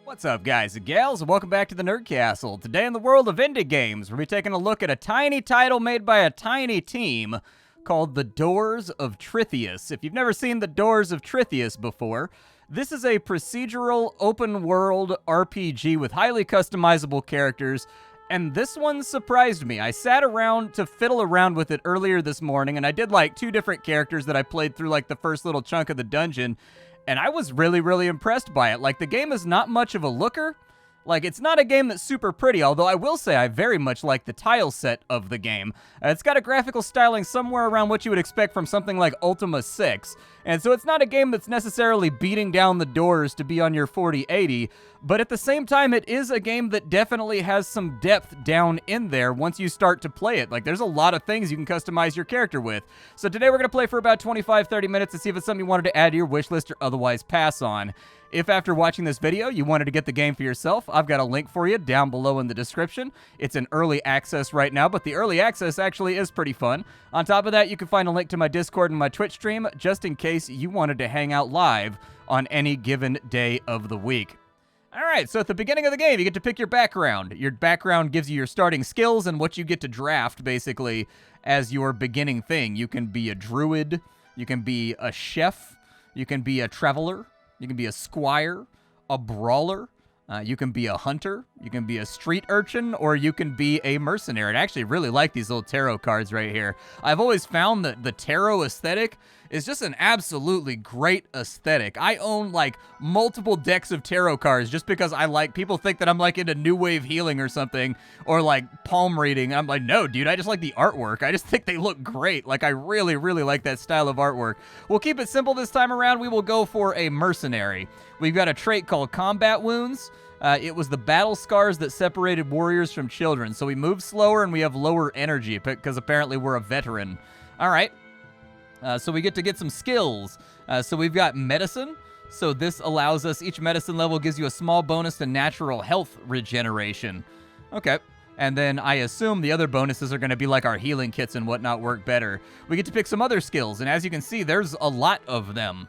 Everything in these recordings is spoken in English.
What's up, guys and gals, and welcome back to the Nerd Castle. Today in the world of indie games, we'll be taking a look at a tiny title made by a tiny team called The Doors of Trithius. If you've never seen The Doors of Trithius before, this is a procedural, open-world RPG with highly customizable characters, and this one surprised me. I sat around to fiddle around with it earlier this morning, and I did like 2 different characters that I played through like the first little chunk of the dungeon, and I was really impressed by it. Like, the game is not much of a looker. Like, it's not a game that's super pretty, although I will say I very much like the tile set of the game. It's got a graphical styling somewhere around what you would expect from something like Ultima 6, and so it's not a game that's necessarily beating down the doors to be on your 4080, but at the same time, it is a game that definitely has some depth down in there once you start to play it. Like, there's a lot of things you can customize your character with. So today we're going to play for about 25-30 minutes to see if it's something you wanted to add to your wish list or otherwise pass on. If after watching this video you wanted to get the game for yourself, I've got a link for you down below in the description. It's in early access right now, but the early access actually is pretty fun. On top of that, you can find a link to my Discord and my Twitch stream just in case you wanted to hang out live on any given day of the week. Alright, so at the beginning of the game, you get to pick your background. Your background gives you your starting skills and what you get to draft, basically, as your beginning thing. You can be a druid, you can be a chef, you can be a traveler, you can be a squire, a brawler, you can be a hunter, you can be a street urchin, or you can be a mercenary. And I actually really like these little tarot cards right here. I've always found that the tarot aesthetic is just an absolutely great aesthetic. I own like multiple decks of tarot cards just because I like, people think that I'm like into new wave healing or something, or like palm reading. I'm like, no, dude, I just like the artwork. I just think they look great. Like, I really like that style of artwork. We'll keep it simple this time around. We will go for a mercenary. We've got a trait called combat wounds. It was the battle scars that separated warriors from children. So we move slower and we have lower energy because apparently we're a veteran. All right. So we get to get some skills. So we've got medicine. So this allows us, each medicine level gives you a small bonus to natural health regeneration. Okay. And then I assume the other bonuses are going to be like our healing kits and whatnot work better. We get to pick some other skills. And as you can see, there's a lot of them.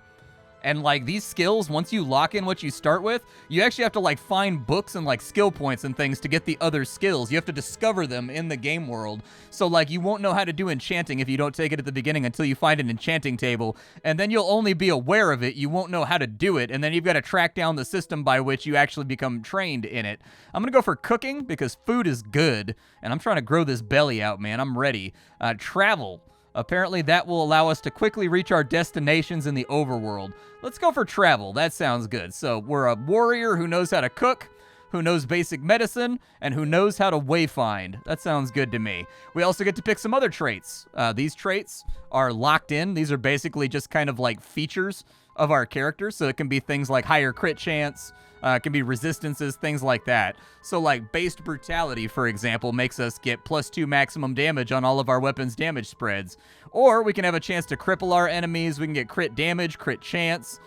And, like, these skills, once you lock in what you start with, you actually have to, like, find books and, like, skill points and things to get the other skills. You have to discover them in the game world. So, like, you won't know how to do enchanting if you don't take it at the beginning until you find an enchanting table. And then you'll only be aware of it. You won't know how to do it. And then you've got to track down the system by which you actually become trained in it. I'm going to go for cooking because food is good. And I'm trying to grow this belly out, man. I'm ready. Travel. Apparently that will allow us to quickly reach our destinations in the overworld. Let's go for travel. That sounds good. So we're a warrior who knows how to cook, who knows basic medicine, and who knows how to wayfind. That sounds good to me. We also get to pick some other traits. These traits are locked in. These are basically just kind of like features of our character. So it can be things like higher crit chance, it can be resistances, things like that. So like based brutality, for example, makes us get +2 maximum damage on all of our weapons' damage spreads. Or we can have a chance to cripple our enemies. We can get crit damage, crit chance.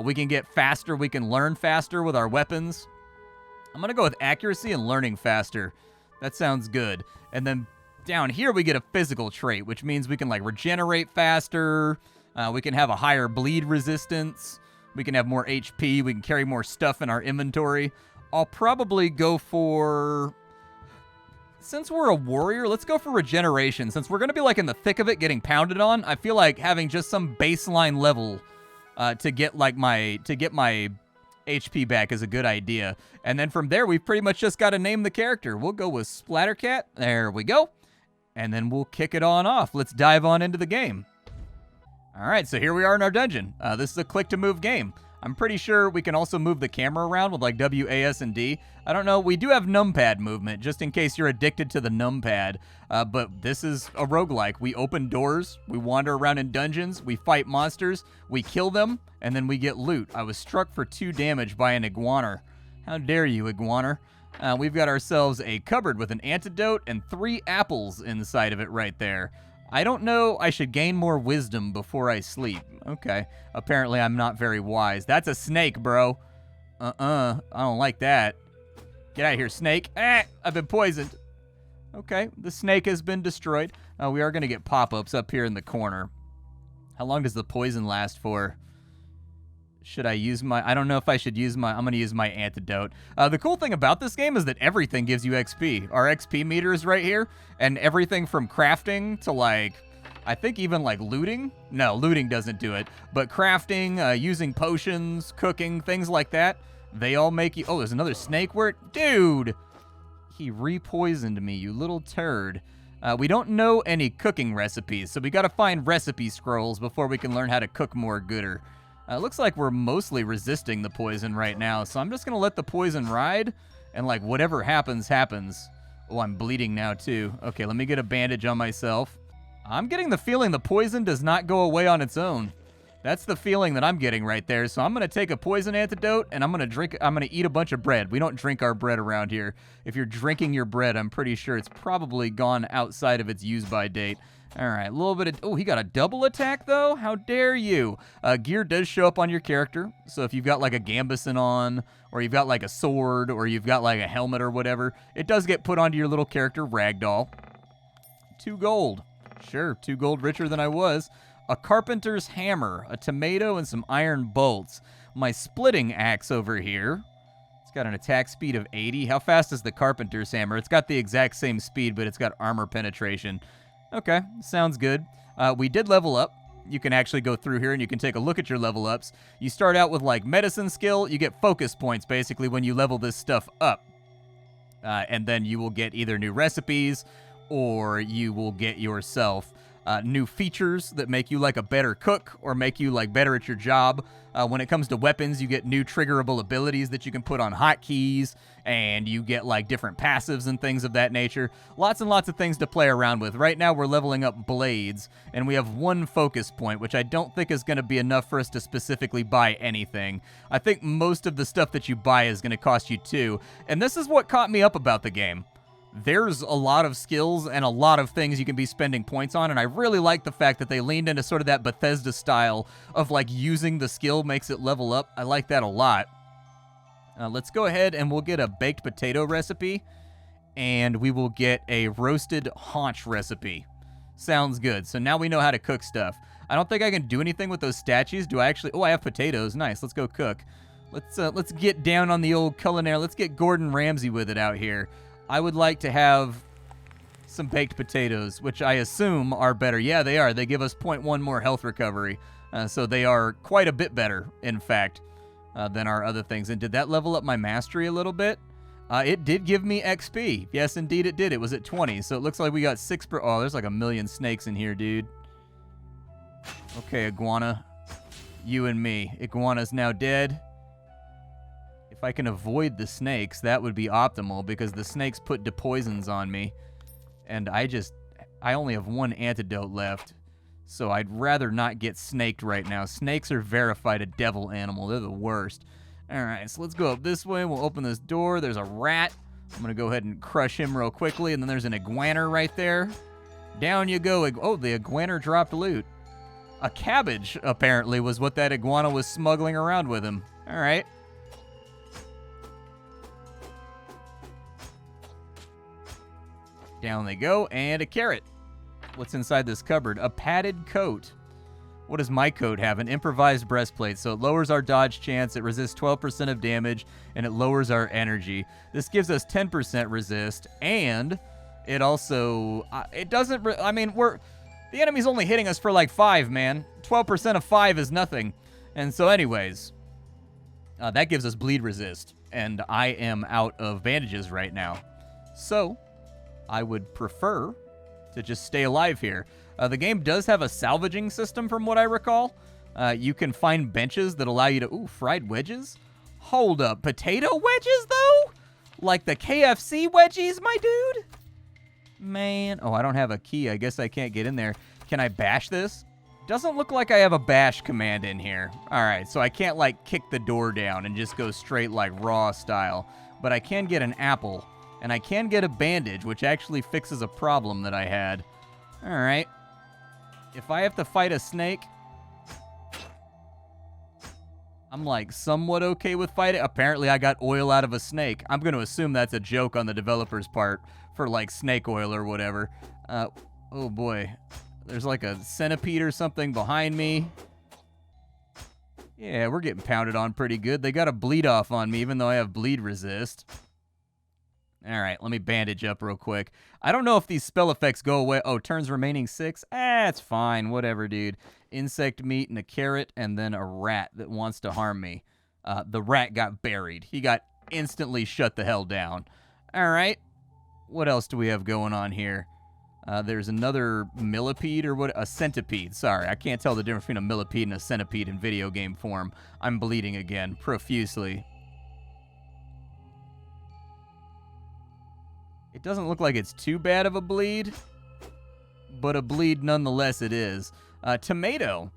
We can get faster. We can learn faster with our weapons. I'm going to go with accuracy and learning faster. That sounds good. And then down here we get a physical trait, which means we can like regenerate faster. We can have a higher bleed resistance. We can have more HP. We can carry more stuff in our inventory. I'll probably go for... Since we're a warrior, let's go for regeneration. Since we're going to be like in the thick of it getting pounded on, I feel like having just some baseline level to get my HP back is a good idea. And then from there, we've pretty much just got to name the character. We'll go with Splattercat. There we go. And then we'll kick it on off. Let's dive on into the game. All right, so here we are in our dungeon. This is a click-to-move game. I'm pretty sure we can also move the camera around with like W, A, S, and D. I don't know. We do have numpad movement, just in case you're addicted to the numpad. But this is a roguelike. We open doors, we wander around in dungeons, we fight monsters, we kill them, and then we get loot. I was struck for 2 damage by an iguaner. How dare you, iguaner? We've got ourselves a cupboard with an antidote and 3 apples inside of it right there. I don't know, I should gain more wisdom before I sleep. Okay, apparently I'm not very wise. That's a snake, bro. I don't like that. Get out of here, snake. I've been poisoned. Okay, the snake has been destroyed. We are going to get pop-ups up here in the corner. How long does the poison last for? Should I use my... I don't know if I should use my... I'm going to use my antidote. The cool thing about this game is that everything gives you XP. Our XP meter is right here, and everything from crafting to, like... I think even, like, looting? No, looting doesn't do it. But crafting, using potions, cooking, things like that, they all make you... Oh, there's another snake where... Dude! He re-poisoned me, you little turd. We don't know any cooking recipes, so we gotta find recipe scrolls before we can learn how to cook more gooder. Looks like we're mostly resisting the poison right now, so I'm just gonna let the poison ride, and like whatever happens, happens. Oh, I'm bleeding now too. Okay, let me get a bandage on myself. I'm getting the feeling the poison does not go away on its own. That's the feeling that I'm getting right there. So I'm gonna take a poison antidote and I'm gonna eat a bunch of bread. We don't drink our bread around here. If you're drinking your bread, I'm pretty sure it's probably gone outside of its use-by date. All right, a little bit of... Oh, he got a double attack, though? How dare you? Gear does show up on your character, so if you've got, like, a gambeson on, or you've got, like, a sword, or you've got, like, a helmet or whatever, it does get put onto your little character, Ragdoll. 2 gold. Sure, 2 gold richer than I was. A carpenter's hammer, a tomato, and some iron bolts. My splitting axe over here. It's got an attack speed of 80. How fast is the carpenter's hammer? It's got the exact same speed, but it's got armor penetration. Okay, sounds good. We did level up. You can actually go through here and you can take a look at your level ups. You start out with like medicine skill. You get focus points basically when you level this stuff up. And then you will get either new recipes or you will get yourself new features that make you like a better cook or make you like better at your job. When it comes to weapons, you get new triggerable abilities that you can put on hotkeys, and you get like different passives and things of that nature. Lots and lots of things to play around with. Right now we're leveling up blades, and we have 1 focus point, which I don't think is going to be enough for us to specifically buy anything. I think most of the stuff that you buy is going to cost you 2, and this is what caught me up about the game. There's a lot of skills and a lot of things you can be spending points on, and I really like the fact that they leaned into sort of that Bethesda style of, like, using the skill makes it level up. I like that a lot. Let's go ahead and we'll get a baked potato recipe, and we will get a roasted haunch recipe. Sounds good. So now we know how to cook stuff. I don't think I can do anything with those statues. Do I actually... Oh, I have potatoes. Nice. Let's go cook. Let's get down on the old culinary. Let's get Gordon Ramsay with it out here. I would like to have some baked potatoes, which I assume are better. Yeah, they are. They give us 0.1 more health recovery. So they are quite a bit better, in fact, than our other things. And did that level up my mastery a little bit? It did give me XP. Yes, indeed it did. It was at 20. So it looks like we got 6 per... Oh, there's like a million snakes in here, dude. Okay, iguana. You and me. Iguana's now dead. If I can avoid the snakes, that would be optimal, because the snakes put depoisons on me, and I only have 1 antidote left, so I'd rather not get snaked right now. Snakes are verified a devil animal. They're the worst. Alright, so let's go up this way. We'll open this door. There's a rat. I'm going to go ahead and crush him real quickly, and then there's an iguana right there. Down you go. Oh, the iguana dropped loot. A cabbage, apparently, was what that iguana was smuggling around with him. Alright. Down they go, and a carrot. What's inside this cupboard? A padded coat. What does my coat have? An improvised breastplate. So it lowers our dodge chance, it resists 12% of damage, and it lowers our energy. This gives us 10% resist, and it also... it doesn't... I mean, the enemy's only hitting us for like 5, man. 12% of 5 is nothing. And so anyways, that gives us bleed resist, and I am out of bandages right now. So... I would prefer to just stay alive here. The game does have a salvaging system from what I recall. You can find benches that allow you to... Ooh, fried wedges? Hold up. Potato wedges, though? Like the KFC wedgies, my dude? Man. Oh, I don't have a key. I guess I can't get in there. Can I bash this? Doesn't look like I have a bash command in here. All right, so I can't, like, kick the door down and just go straight, like, raw style. But I can get an apple. And I can get a bandage, which actually fixes a problem that I had. All right. If I have to fight a snake, I'm like somewhat okay with fighting. Apparently, I got oil out of a snake. I'm going to assume that's a joke on the developer's part for like snake oil or whatever. Oh boy. There's like a centipede or something behind me. Yeah, we're getting pounded on pretty good. They got a bleed off on me, even though I have bleed resist. All right, let me bandage up real quick. I don't know if these spell effects go away. Oh, turns remaining 6? It's fine. Whatever, dude. Insect meat and a carrot, and then a rat that wants to harm me. The rat got buried. He got instantly shut the hell down. All right. What else do we have going on here? There's another millipede or what? A centipede. Sorry, I can't tell the difference between a millipede and a centipede in video game form. I'm bleeding again, profusely. It doesn't look like it's too bad of a bleed, but a bleed nonetheless it is. Tomato.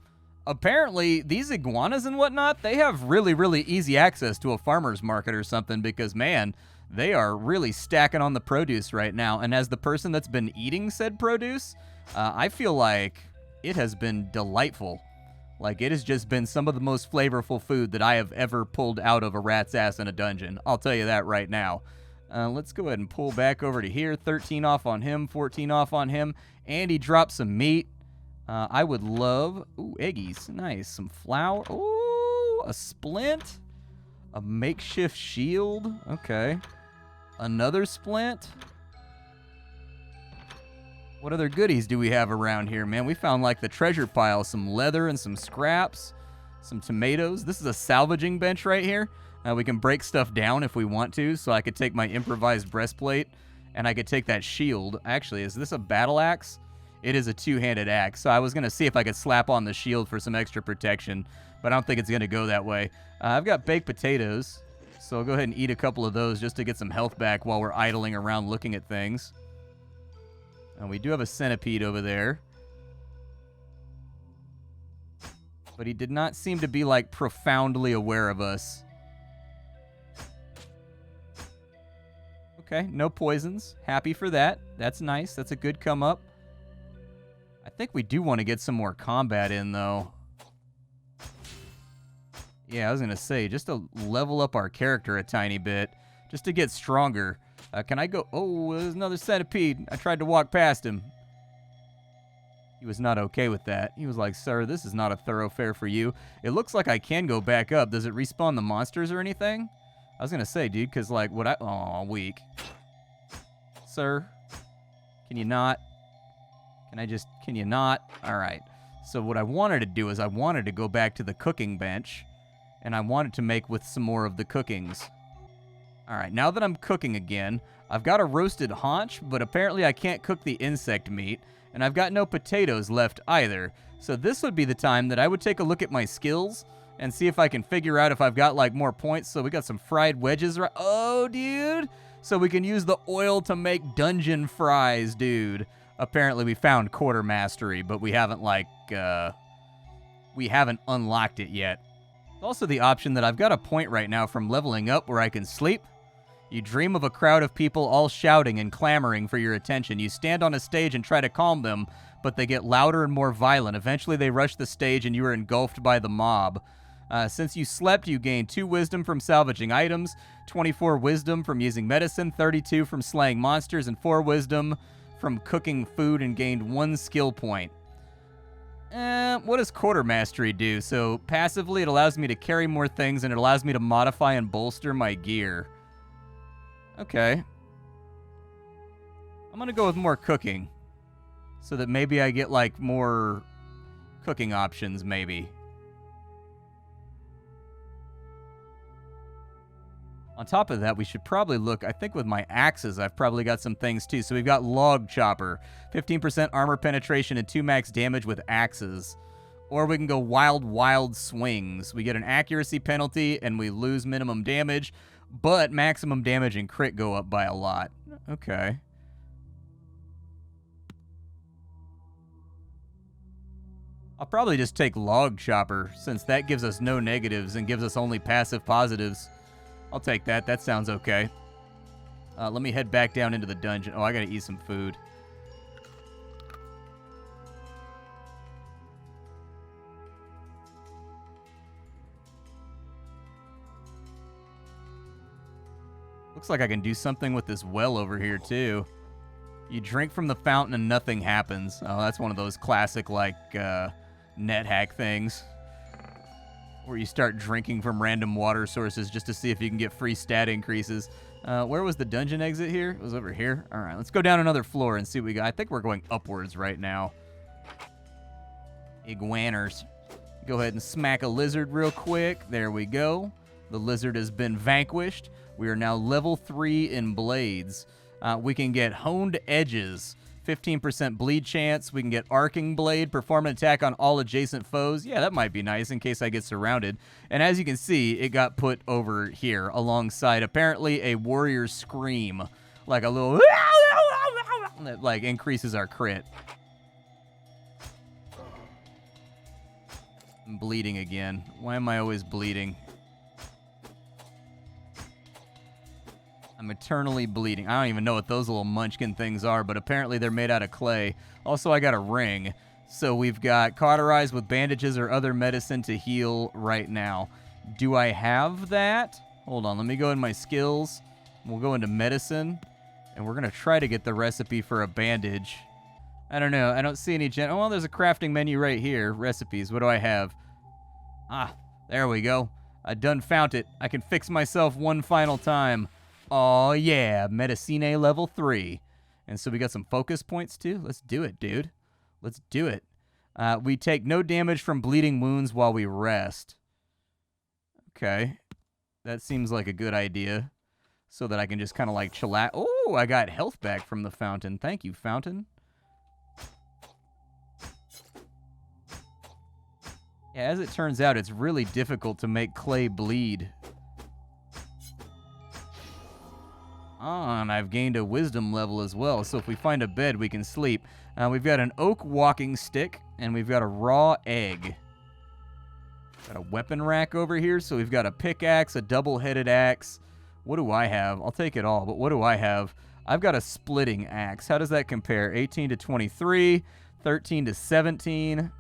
Apparently, these iguanas and whatnot, they have really, really easy access to a farmer's market or something because, man, they are really stacking on the produce right now. And as the person that's been eating said produce, I feel like it has been delightful. Like, it has just been some of the most flavorful food that I have ever pulled out of a rat's ass in a dungeon. I'll tell you that right now. Let's go ahead and pull back over to here. 13 off on him, 14 off on him. And he dropped some meat. I would love... Ooh, eggies. Nice. Some flour. Ooh, a splint. A makeshift shield. Okay. Another splint. What other goodies do we have around here, man? We found, like, the treasure pile. Some leather and some scraps. Some tomatoes. This is a salvaging bench right here. We can break stuff down if we want to, so I could take my improvised breastplate, and I could take that shield. Actually, is this a battle axe? It is a two-handed axe, so I was going to see if I could slap on the shield for some extra protection, but I don't think it's going to go that way. I've got baked potatoes, so I'll go ahead and eat a couple of those just to get some health back while we're idling around looking at things. And we do have a centipede over there. But he did not seem to be, like, profoundly aware of us. Okay, no poisons. Happy for that. That's nice. That's a good come up. I think we do want to get some more combat in, though. Yeah, I was going to say, just to level up our character a tiny bit, just to get stronger. Can I go? Oh, there's another centipede. I tried to walk past him. He was not okay with that. He was like, sir, this is not a thoroughfare for you. It looks like I can go back up. Does it respawn the monsters or anything? I was going to say, dude, because, like, what I... Aw, weak. Sir, can you not? Can you not? All right. So what I wanted to do is I wanted to go back to the cooking bench, and I wanted to make with some more of the cookings. All right, now that I'm cooking again, I've got a roasted haunch, but apparently I can't cook the insect meat, and I've got no potatoes left either. So this would be the time that I would take a look at my skills and see if I can figure out if I've got, like, more points. So we got some fried wedges. Oh, dude. So we can use the oil to make dungeon fries, dude. Apparently we found quarter mastery, but we haven't, like, we haven't unlocked it yet. Also the option that I've got a point right now from leveling up where I can sleep. You dream of a crowd of people all shouting and clamoring for your attention. You stand on a stage and try to calm them, but they get louder and more violent. Eventually they rush the stage and you are engulfed by the mob. Since you slept, you gain 2 wisdom from salvaging items, 24 wisdom from using medicine, 32 from slaying monsters, and 4 wisdom from cooking food, and gained 1 skill point. What does quarter mastery do? So passively, it allows me to carry more things, and it allows me to modify and bolster my gear. Okay. I'm going to go with more cooking, so that maybe I get, like, more cooking options, maybe. On top of that, we should probably look, I think with my axes, I've probably got some things too. So we've got Log Chopper, 15% armor penetration and 2 max damage with axes. Or we can go Wild Swings. We get an accuracy penalty and we lose minimum damage, but maximum damage and crit go up by a lot. Okay. I'll probably just take Log Chopper, since that gives us no negatives and gives us only passive positives. I'll take that. That sounds okay. Let me head back down into the dungeon. Oh, I gotta eat some food. Looks like I can do something with this well over here, too. You drink from the fountain and nothing happens. Oh, that's one of those classic, like, net hack things. where you start drinking from random water sources just to see if you can get free stat increases. Where was the dungeon exit here? It was over here. All right, let's go down another floor and see what we got. I think we're going upwards right now. Iguaners. Go ahead and smack a lizard real quick. There we go. The lizard has been vanquished. We are now level 3 in blades. We can get honed edges. 15% bleed chance. We can get arcing blade, perform an attack on all adjacent foes. Yeah, that might be nice in case I get surrounded. And as you can see, it got put over here alongside apparently a warrior scream, like a little that like increases our crit. I'm bleeding again. Why am I always bleeding? I'm eternally bleeding. I don't even know what those little munchkin things are, but apparently they're made out of clay. Also, I got a ring. So we've got cauterized with bandages or other medicine to heal right now. Do I have that? Hold on, let me go in my skills. We'll go into medicine, and we're going to try to get the recipe for a bandage. I don't know. I don't see any oh, well, there's a crafting menu right here. Recipes. What do I have? Ah, there we go. I done found it. I can fix myself one final time. Oh, yeah, Medicine level 3. And so we got some focus points, too. Let's do it, dude. Let's do it. We take no damage from bleeding wounds while we rest. Okay. That seems like a good idea. So that I can just kind of like chill out. Oh, I got health back from the fountain. Thank you, fountain. Yeah, as it turns out, it's really difficult to make clay bleed. And I've gained a wisdom level as well, so if we find a bed, we can sleep. We've got an oak walking stick, and we've got a raw egg. Got a weapon rack over here, so we've got a pickaxe, a double-headed axe. What do I have? I'll take it all, but what do I have? I've got a splitting axe. How does that compare? 18 to 23, 13 to 17.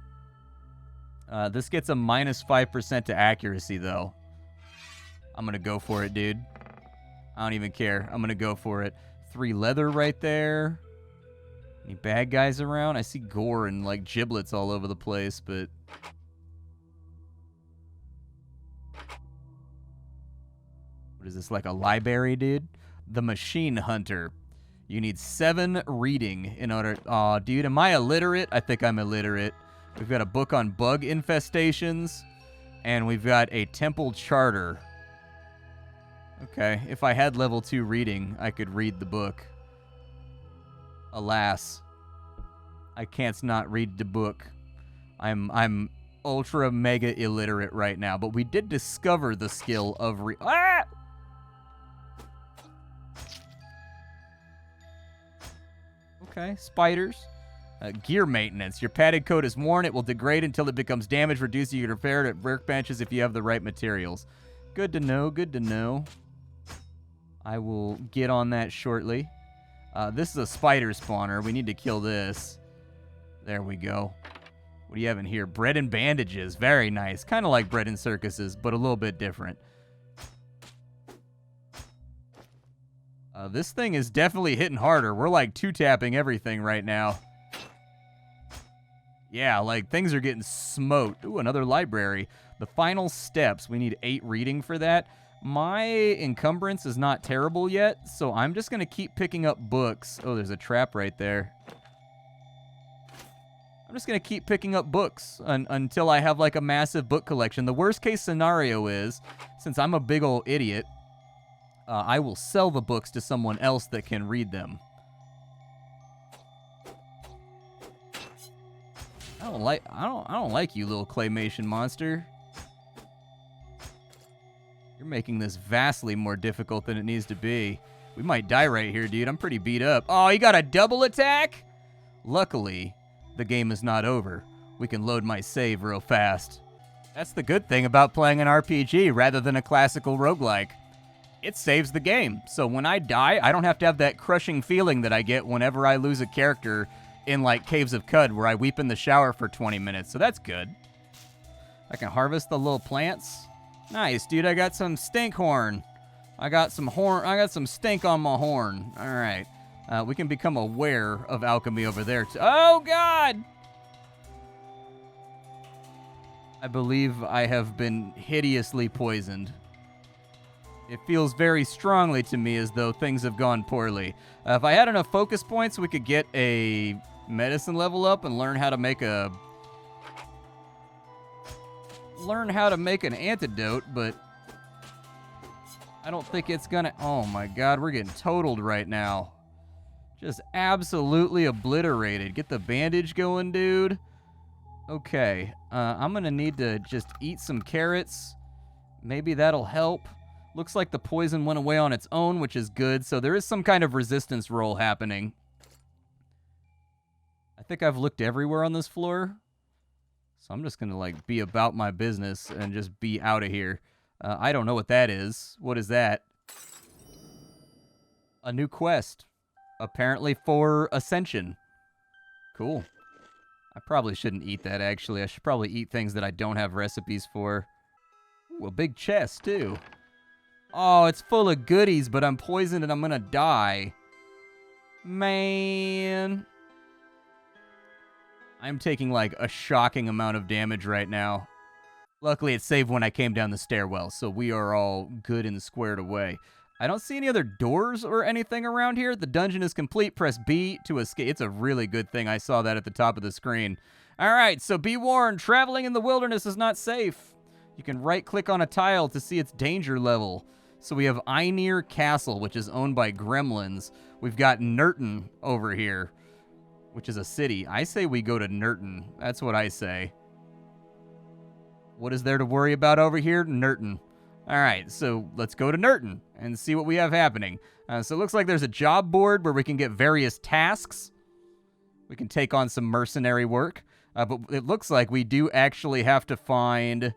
This gets a minus 5% to accuracy, though. I'm going to go for it, dude. I don't even care. I'm going to go for it. 3 leather right there. Any bad guys around? I see gore and, like, giblets all over the place, but... What is this, like a library, dude? The Machine Hunter. You need 7 reading in order... Aw, dude, am I illiterate? I think I'm illiterate. We've got a book on bug infestations, and we've got a temple charter. Okay, if I had level 2 reading, I could read the book. Alas, I can't not read the book. I'm ultra mega illiterate right now, but we did discover the skill of Okay, spiders. Gear maintenance. Your padded coat is worn. It will degrade until it becomes damaged, reducing your repair at workbenches if you have the right materials. Good to know, good to know. I will get on that shortly. This is a spider spawner. We need to kill this. There we go. What do you have in here? Bread and bandages. Very nice. Kind of like bread and circuses, but a little bit different. This thing is definitely hitting harder. We're like 2-tapping everything right now. Yeah, like things are getting smoked. Ooh, another library. The final steps. We need 8 reading for that. My encumbrance is not terrible yet, so I'm just going to keep picking up books. Oh, there's a trap right there. I'm just going to keep picking up books until I have like a massive book collection. The worst case scenario is, since I'm a big old idiot, I will sell the books to someone else that can read them. I don't like you, little claymation monster. You're making this vastly more difficult than it needs to be. We might die right here, dude. I'm pretty beat up. Oh, you got a double attack? Luckily, the game is not over. We can load my save real fast. That's the good thing about playing an RPG rather than a classical roguelike. It saves the game. So when I die, I don't have to have that crushing feeling that I get whenever I lose a character in like Caves of Cud where I weep in the shower for 20 minutes. So that's good. I can harvest the little plants. Nice, dude. I got some stink horn. I got some stink on my horn. All right. We can become aware of alchemy over there. Oh, God! I believe I have been hideously poisoned. It feels very strongly to me as though things have gone poorly. If I had enough focus points, we could get a medicine level up and learn how to make an antidote, but I don't think it's gonna. Oh my god, we're getting totaled right now. Just absolutely obliterated. Get the bandage going, dude. Okay, I'm gonna need to just eat some carrots. Maybe that'll help. Looks like the poison went away on its own, which is good, so there is some kind of resistance roll happening. I think I've looked everywhere on this floor, so I'm just gonna, like, be about my business and just be out of here. I don't know what that is. What is that? A new quest. Apparently for Ascension. Cool. I probably shouldn't eat that, actually. I should probably eat things that I don't have recipes for. Ooh, a big chest, too. Oh, it's full of goodies, but I'm poisoned and I'm gonna die. Man. I'm taking, like, a shocking amount of damage right now. Luckily, it saved when I came down the stairwell, so we are all good and squared away. I don't see any other doors or anything around here. The dungeon is complete. Press B to escape. It's a really good thing I saw that at the top of the screen. All right, so be warned. Traveling in the wilderness is not safe. You can right-click on a tile to see its danger level. So we have Einir Castle, which is owned by Gremlins. We've got Nurten over here, which is a city. I say we go to Nurten. That's what I say. What is there to worry about over here? Nurten. All right, so let's go to Nurten and see what we have happening. So it looks like there's a job board where we can get various tasks. We can take on some mercenary work. But it looks like we do actually have to find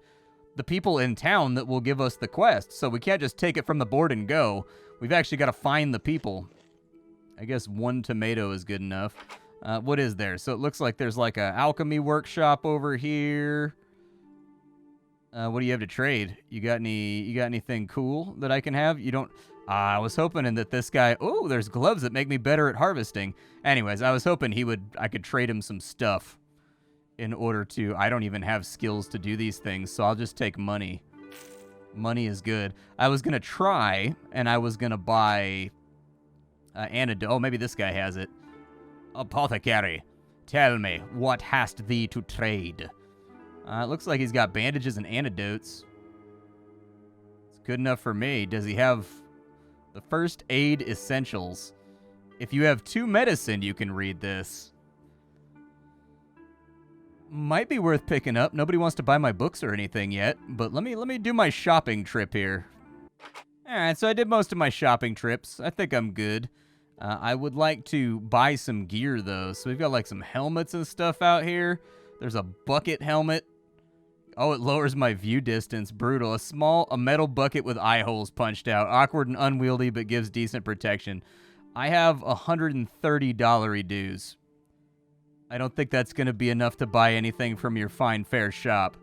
the people in town that will give us the quest. So we can't just take it from the board and go. We've actually got to find the people. I guess 1 tomato is good enough. What is there? So it looks like there's like an alchemy workshop over here. What do you have to trade? You got anything cool that I can have? You don't. I was hoping that this guy. Oh, there's gloves that make me better at harvesting. Anyways, I was hoping I could trade him some stuff in order to. I don't even have skills to do these things, so I'll just take money. Money is good. I was gonna try, and I was gonna buy antidote. Oh, maybe this guy has it. Apothecary, tell me, what hast thee to trade? It looks like he's got bandages and antidotes. It's good enough for me. Does he have the first aid essentials? If you have 2 medicine, you can read this. Might be worth picking up. Nobody wants to buy my books or anything yet, but let me do my shopping trip here. All right, so I did most of my shopping trips. I think I'm good. I would like to buy some gear, though. So we've got, like, some helmets and stuff out here. There's a bucket helmet. Oh, it lowers my view distance. Brutal. A metal bucket with eye holes punched out. Awkward and unwieldy, but gives decent protection. I have $130 dues. I don't think that's going to be enough to buy anything from your fine, fair shop.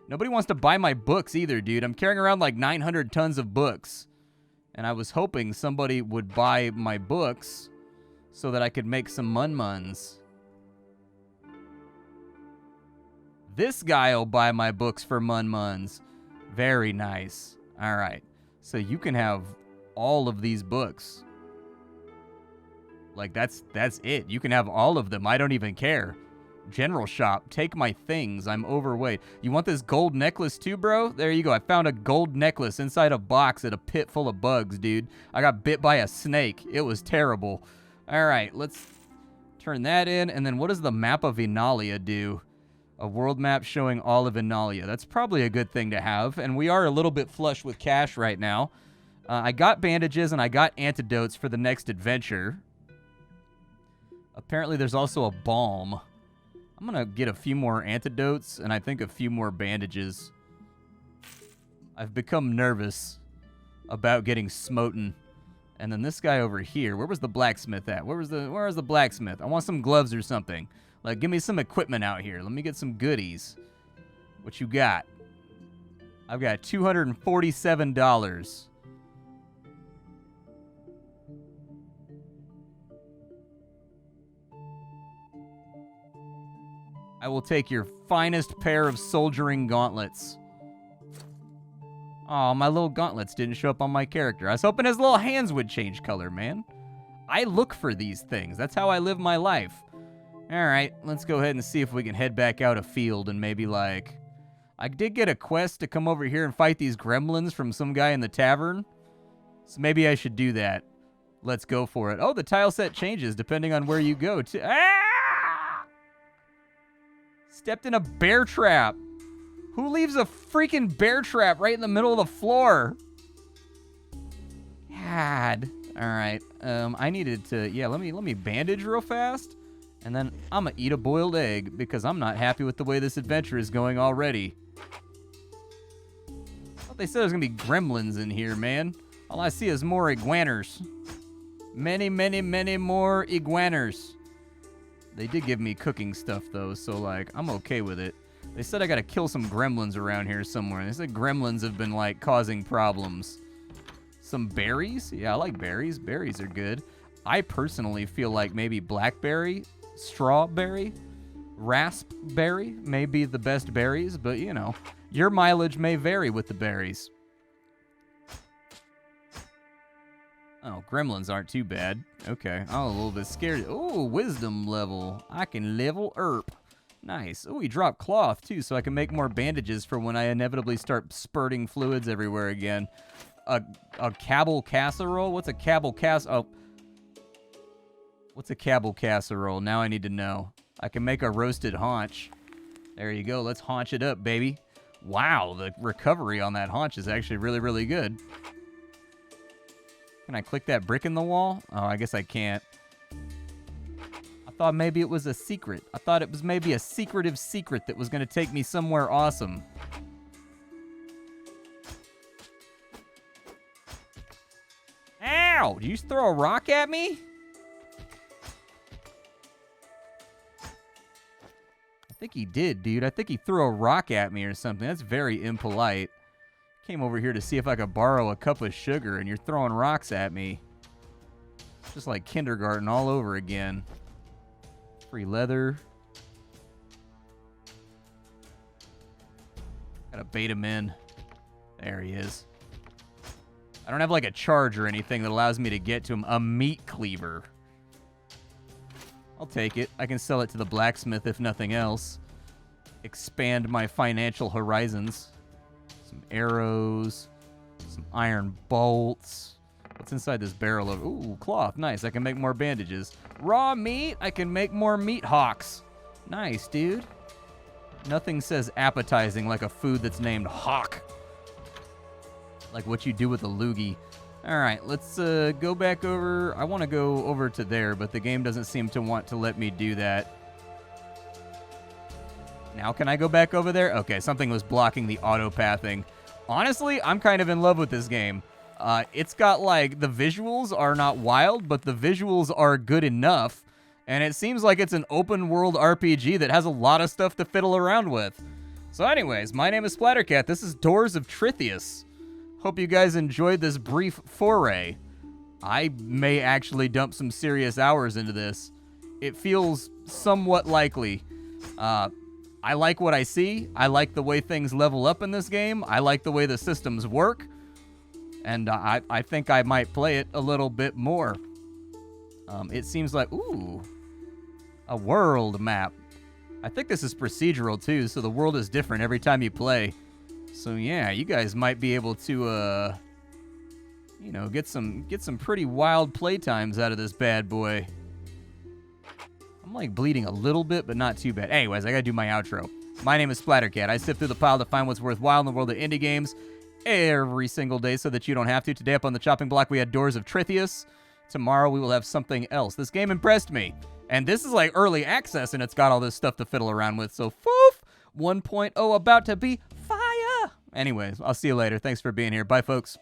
Nobody wants to buy my books either, dude. I'm carrying around like 900 tons of books. And I was hoping somebody would buy my books so that I could make some mun-muns. This guy will buy my books for mun-muns. Very nice. All right. So you can have all of these books. Like, that's it. You can have all of them. I don't even care. General shop. Take my things. I'm overweight. You want this gold necklace too, bro? There you go. I found a gold necklace inside a box at a pit full of bugs, dude. I got bit by a snake. It was terrible. All right. Let's turn that in. And then what does the map of Inalia do? A world map showing all of Inalia. That's probably a good thing to have. And we are a little bit flush with cash right now. I got bandages and I got antidotes for the next adventure. Apparently there's also a balm. I'm going to get a few more antidotes and I think a few more bandages. I've become nervous about getting smoten. And then this guy over here, where was the blacksmith at? Where was the blacksmith? I want some gloves or something. Like, give me some equipment out here. Let me get some goodies. What you got? I've got $247. I will take your finest pair of soldiering gauntlets. Oh, my little gauntlets didn't show up on my character. I was hoping his little hands would change color, man. I look for these things. That's how I live my life. All right, let's go ahead and see if we can head back out afield and maybe, like... I did get a quest to come over here and fight these gremlins from some guy in the tavern. So maybe I should do that. Let's go for it. Oh, the tile set changes depending on where you go. Ah! Stepped in a bear trap. Who leaves a freaking bear trap right in the middle of the floor? God. All right. I needed to. Yeah. Let me bandage real fast, and then I'm gonna eat a boiled egg because I'm not happy with the way this adventure is going already. I thought they said there's gonna be gremlins in here, man. All I see is more iguaners. Many, many, many more iguaners. They did give me cooking stuff though, so like I'm okay with it. They said I gotta kill some gremlins around here somewhere. They said gremlins have been, like, causing problems. Some berries? Yeah, I like berries. Berries are good. I personally feel like maybe blackberry, strawberry, raspberry may be the best berries, but, you know, your mileage may vary with the berries. Oh, gremlins aren't too bad. Okay, I'm a little bit scared. Oh, wisdom level. I can level Erp. Nice. Oh, he dropped cloth, too, so I can make more bandages for when I inevitably start spurting fluids everywhere again. A cabal casserole? What's a cabal casserole? Oh. What's a cabal casserole? Now I need to know. I can make a roasted haunch. There you go. Let's haunch it up, baby. Wow, the recovery on that haunch is actually really, really good. Can I click that brick in the wall? Oh, I guess I can't. I thought maybe it was a secret. I thought it was maybe a secretive secret that was going to take me somewhere awesome. Ow! Did you just throw a rock at me? I think he did, dude. I think he threw a rock at me or something. That's very impolite. Came over here to see if I could borrow a cup of sugar, and you're throwing rocks at me. It's just like kindergarten all over again. Free leather. Gotta bait him in. There he is. I don't have like a charge or anything that allows me to get to him. A meat cleaver. I'll take it. I can sell it to the blacksmith if nothing else. Expand my financial horizons. Some arrows. Some iron bolts. What's inside this barrel of... Ooh, cloth. Nice. I can make more bandages. Raw meat. I can make more meat hawks. Nice, dude. Nothing says appetizing like a food that's named hawk. Like what you do with a loogie. All right, let's go back over. I want to go over to there, but the game doesn't seem to want to let me do that. Now can I go back over there? Okay, something was blocking the auto-pathing. Honestly, I'm kind of in love with this game. It's got, like, the visuals are not wild, but the visuals are good enough. And it seems like it's an open-world RPG that has a lot of stuff to fiddle around with. So anyways, my name is Splattercat. This is Doors of Trithius. Hope you guys enjoyed this brief foray. I may actually dump some serious hours into this. It feels somewhat likely. I like what I see. I like the way things level up in this game. I like the way the systems work. And I think I might play it a little bit more. It seems like, ooh, a world map. I think this is procedural too, so the world is different every time you play. So yeah, you guys might be able to, you know, get some pretty wild play times out of this bad boy. I'm like bleeding a little bit, but not too bad. Anyways, I gotta do my outro. My name is Splattercat. I sift through the pile to find what's worthwhile in the world of indie games every single day so that you don't have to. Today up on the chopping block, we had Doors of Trithius. Tomorrow we will have something else. This game impressed me. And this is like early access, and it's got all this stuff to fiddle around with. So, foof! 1.0 about to be fire! Anyways, I'll see you later. Thanks for being here. Bye, folks.